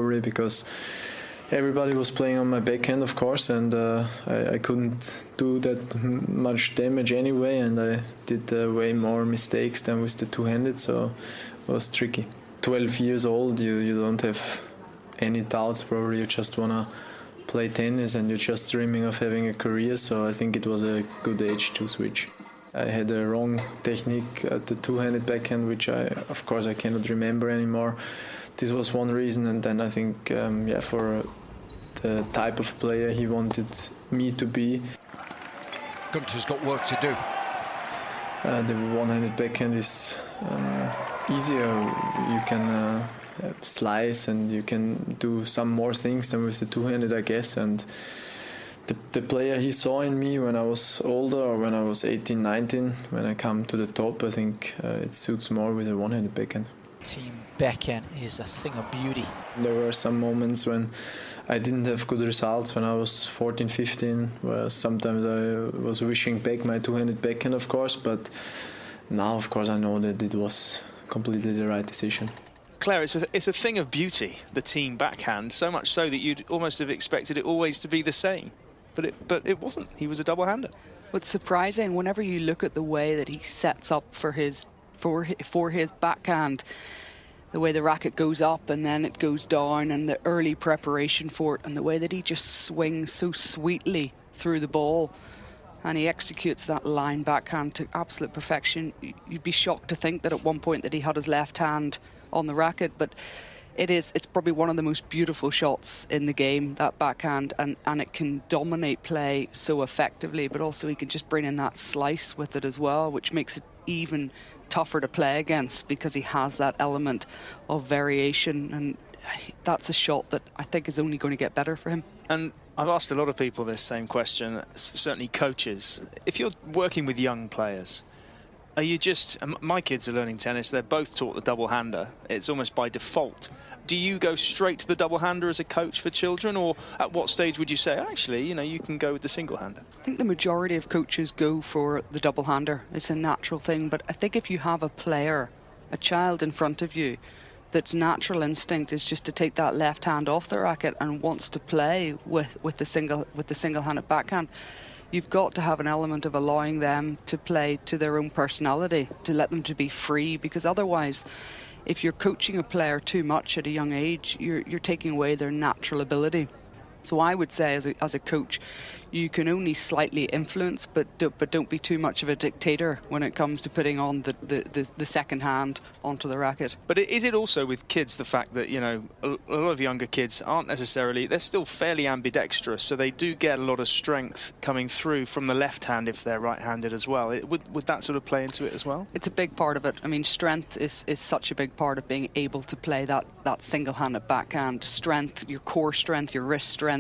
probably, because everybody was playing on my backhand, of course, and I couldn't do that much damage anyway, and I did way more mistakes than with the two-handed, so it was tricky. 12 years old, you don't have any doubts, probably you just want to play tennis and you're just dreaming of having a career, so I think it was a good age to switch. I had a wrong technique at the two-handed backhand, which of course I cannot remember anymore. This was one reason, and then I think for the type of player he wanted me to be. Gunter's got work to do. The one-handed backhand is easier. You can slice and you can do some more things than with the two-handed, I guess. And the player he saw in me when I was older, or when I was 18, 19, when I come to the top, I think it suits more with a one-handed backhand. Team backhand is a thing of beauty. There were some moments when I didn't have good results when I was 14, 15, where sometimes I was wishing back my two-handed backhand, of course, but now, of course, I know that it was completely the right decision. Claire, it's a thing of beauty, the team backhand, so much so that you'd almost have expected it always to be the same. But it wasn't. He was a double-hander. What's surprising, whenever you look at the way that he sets up for his backhand, the way the racket goes up and then it goes down, and the early preparation for it, and the way that he just swings so sweetly through the ball, and he executes that line backhand to absolute perfection. You'd be shocked to think that at one point that he had his left hand on the racket, but it's probably one of the most beautiful shots in the game, that backhand, and it can dominate play so effectively, but also he can just bring in that slice with it as well, which makes it even tougher to play against, because he has that element of variation, and that's a shot that I think is only going to get better for him. And I've asked a lot of people this same question, certainly coaches. If you're working with young players, are you just, my kids are learning tennis, they're both taught the double-hander. It's almost by default. Do you go straight to the double-hander as a coach for children, or at what stage would you say, actually, you can go with the single-hander? I think the majority of coaches go for the double-hander. It's a natural thing, but I think if you have a player, a child in front of you, that's natural instinct is just to take that left hand off the racket and wants to play with the single-handed backhand, you've got to have an element of allowing them to play to their own personality, to let them to be free, because otherwise, if you're coaching a player too much at a young age, you're taking away their natural ability. So I would say, as a coach, you can only slightly influence, but don't be too much of a dictator when it comes to putting on the second hand onto the racket. But is it also with kids the fact that, a lot of younger kids aren't necessarily, they're still fairly ambidextrous, so they do get a lot of strength coming through from the left hand if they're right-handed as well. Would that sort of play into it as well? It's a big part of it. I mean, strength is such a big part of being able to play that single-handed backhand. Strength, your core strength, your wrist strength,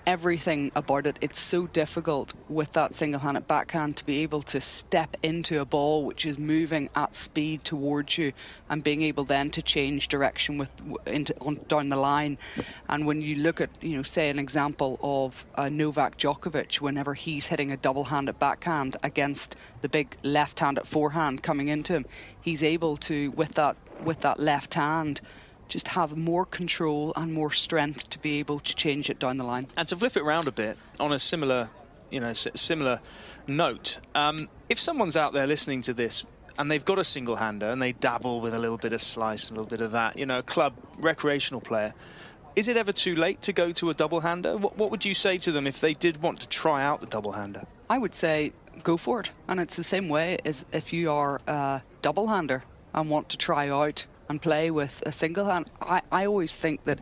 everything about it. It's so difficult with that single-handed backhand to be able to step into a ball which is moving at speed towards you, and being able then to change direction down the line. And when you look at, say an example of Novak Djokovic, whenever he's hitting a double-handed backhand against the big left-handed forehand coming into him, he's able to, with that left hand, just have more control and more strength to be able to change it down the line. And to flip it around a bit, on a similar note, if someone's out there listening to this and they've got a single-hander and they dabble with a little bit of slice, a little bit of that, a club recreational player, is it ever too late to go to a double-hander? What would you say to them if they did want to try out the double-hander? I would say go for it. And it's the same way as if you are a double-hander and want to try out and play with a single hand. I always think that,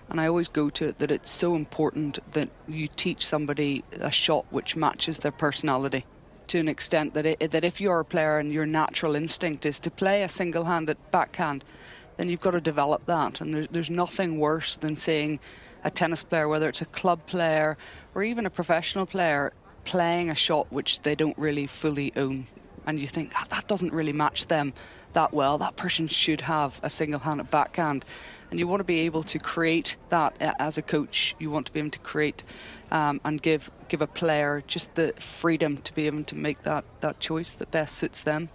and I always go to it, that it's so important that you teach somebody a shot which matches their personality, to an extent that if you're a player and your natural instinct is to play a single-handed backhand, then you've got to develop that. And there's nothing worse than seeing a tennis player, whether it's a club player or even a professional player, playing a shot which they don't really fully own. And you think, that doesn't really match them that well. That person should have a single-handed backhand. And you want to be able to create that as a coach. You want to be able to create and give a player just the freedom to be able to make that choice that best suits them.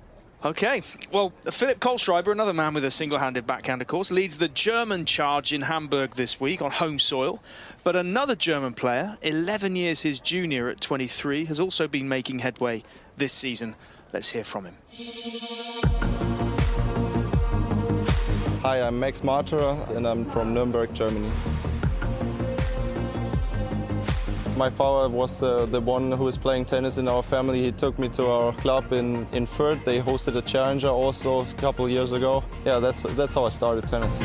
Okay, well, Philipp Kohlschreiber, another man with a single-handed backhand, of course, leads the German charge in Hamburg this week on home soil. But another German player, 11 years his junior at 23, has also been making headway this season. Let's hear from him. Hi, I'm Max Marterer and I'm from Nuremberg, Germany. My father was the one who was playing tennis in our family. He took me to our club in Fürth. They hosted a challenger also a couple of years ago. Yeah, that's how I started tennis.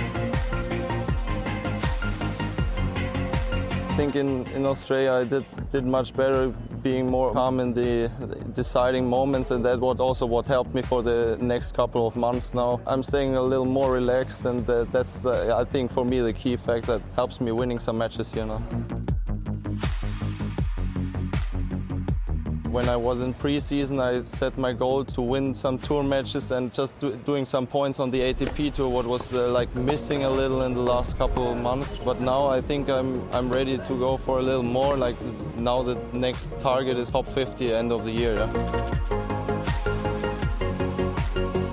I think in Australia I did much better, being more calm in the deciding moments, and that was also what helped me for the next couple of months now. I'm staying a little more relaxed, and that's I think for me the key factor that helps me winning some matches here now. When I was in pre-season, I set my goal to win some tour matches and just doing some points on the ATP tour, what was like missing a little in the last couple of months. But now I think I'm ready to go for a little more. Like now the next target is top 50 end of the year. Yeah.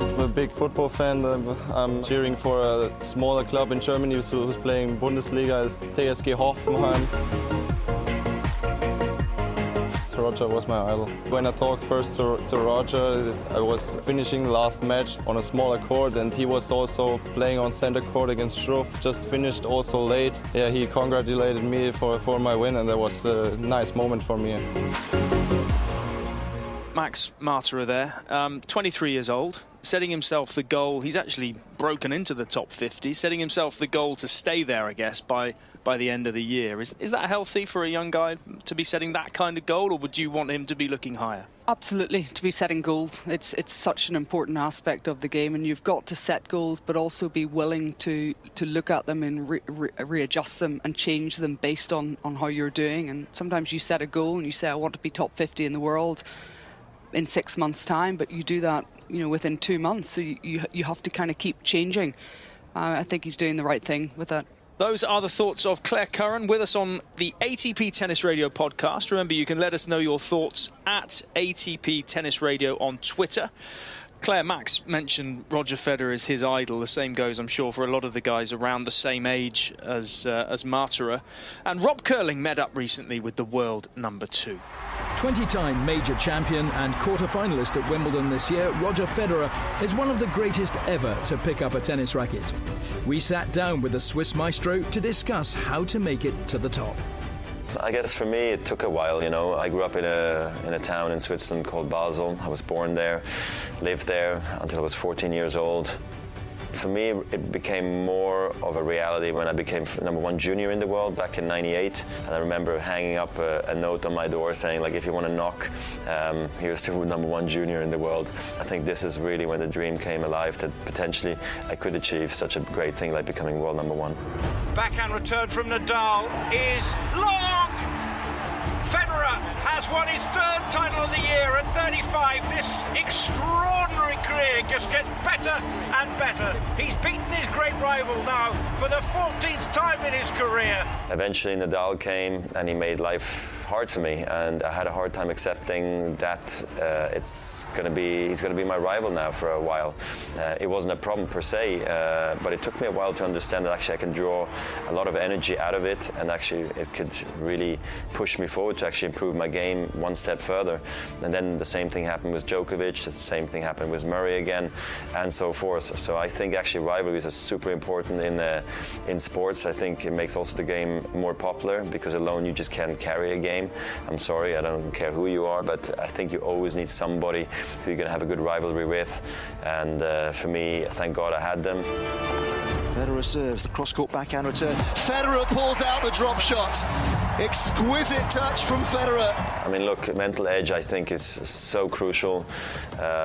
I'm a big football fan. I'm cheering for a smaller club in Germany who's playing Bundesliga, is TSG Hoffenheim. Roger was my idol. When I talked first to Roger, I was finishing the last match on a smaller court, and he was also playing on center court against Struff. Just finished also late. Yeah, he congratulated me for my win, and that was a nice moment for me. Max Marterer there, 23 years old, setting himself the goal. He's actually broken into the top 50, setting himself the goal to stay there, I guess, by the end of the year. Is that healthy for a young guy to be setting that kind of goal, or would you want him to be looking higher? Absolutely, to be setting goals. It's such an important aspect of the game, and you've got to set goals, but also be willing to look at them and readjust them and change them based on how you're doing. And sometimes you set a goal and you say, I want to be top 50 in the world in 6 months' time, but you do that, within 2 months. So you have to kind of keep changing. I think he's doing the right thing with that. Those are the thoughts of Claire Curran with us on the ATP Tennis Radio podcast. Remember, you can let us know your thoughts at ATP Tennis Radio on Twitter. Claire, Max mentioned Roger Federer as his idol. The same goes, I'm sure, for a lot of the guys around the same age as Marterer. And Rob Curling met up recently with the world number 2. 20-time major champion and quarter-finalist at Wimbledon this year, Roger Federer is one of the greatest ever to pick up a tennis racket. We sat down with the Swiss maestro to discuss how to make it to the top. I guess for me it took a while, I grew up in a town in Switzerland called Basel. I was born there, lived there until I was 14 years old. For me, it became more of a reality when I became #1 junior in the world back in '98. And I remember hanging up a note on my door saying, like, if you want to knock, here's to #1 junior in the world. I think this is really when the dream came alive, that potentially I could achieve such a great thing like becoming world #1. Backhand return from Nadal is long! Federer has won his 3rd title of the year at 35. This extraordinary career just gets better and better. He's beaten his great rival now for the 14th time in his career. Eventually Nadal came and he made life hard for me, and I had a hard time accepting that he's going to be my rival now for a while. It wasn't a problem per se, but it took me a while to understand that actually I can draw a lot of energy out of it, and actually it could really push me forward to actually improve my game one step further. And then the same thing happened with Djokovic, the same thing happened with Murray again, and so forth. So I think actually rivalries are super important in sports. I think it makes also the game more popular, because alone you just can't carry a game. I'm sorry, I don't care who you are, but I think you always need somebody who you're going to have a good rivalry with. And for me, thank God I had them. Federer serves the cross-court backhand return. Federer pulls out the drop shot. Exquisite touch from Federer. I mean, look, mental edge, I think, is so crucial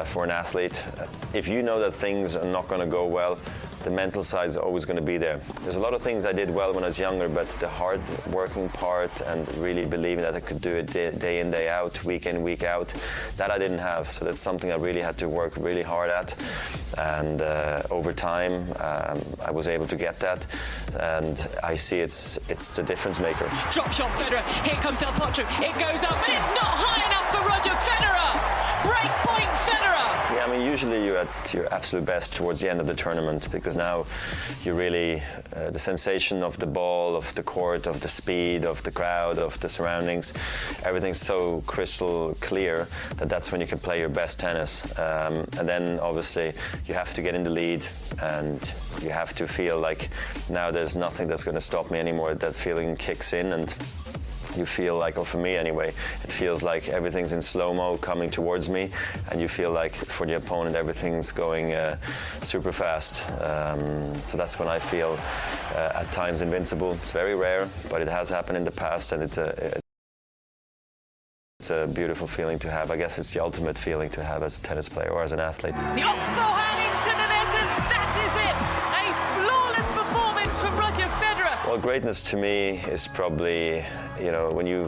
for an athlete. If you know that things are not going to go well, the mental side is always going to be there. There's a lot of things I did well when I was younger, but the hard working part and really believing that I could do it day in, day out, week in, week out, that I didn't have. So that's something I really had to work really hard at. And over time, I was able to get that. And I see it's the difference maker. Drop shot Federer. Here comes Del Potro. It goes up, but it's not high enough for Roger Federer. Break point Federer. Yeah, I mean, usually you're at your absolute best towards the end of the tournament, because now you really, the sensation of the ball, of the court, of the speed, of the crowd, of the surroundings, everything's so crystal clear that that's when you can play your best tennis. And then obviously you have to get in the lead, and you have to feel like now there's nothing that's going to stop me anymore. That feeling kicks in, and you feel like, or for me anyway, it feels like everything's in slow-mo coming towards me, and you feel like for the opponent everything's going super fast. So that's when I feel at times invincible. It's very rare, but it has happened in the past, and it's a beautiful feeling to have. I guess it's the ultimate feeling to have as a tennis player or as an athlete. The off-forehand into the net, and that is it. A flawless performance from Roger Federer. Well, greatness to me is probably, you know, when you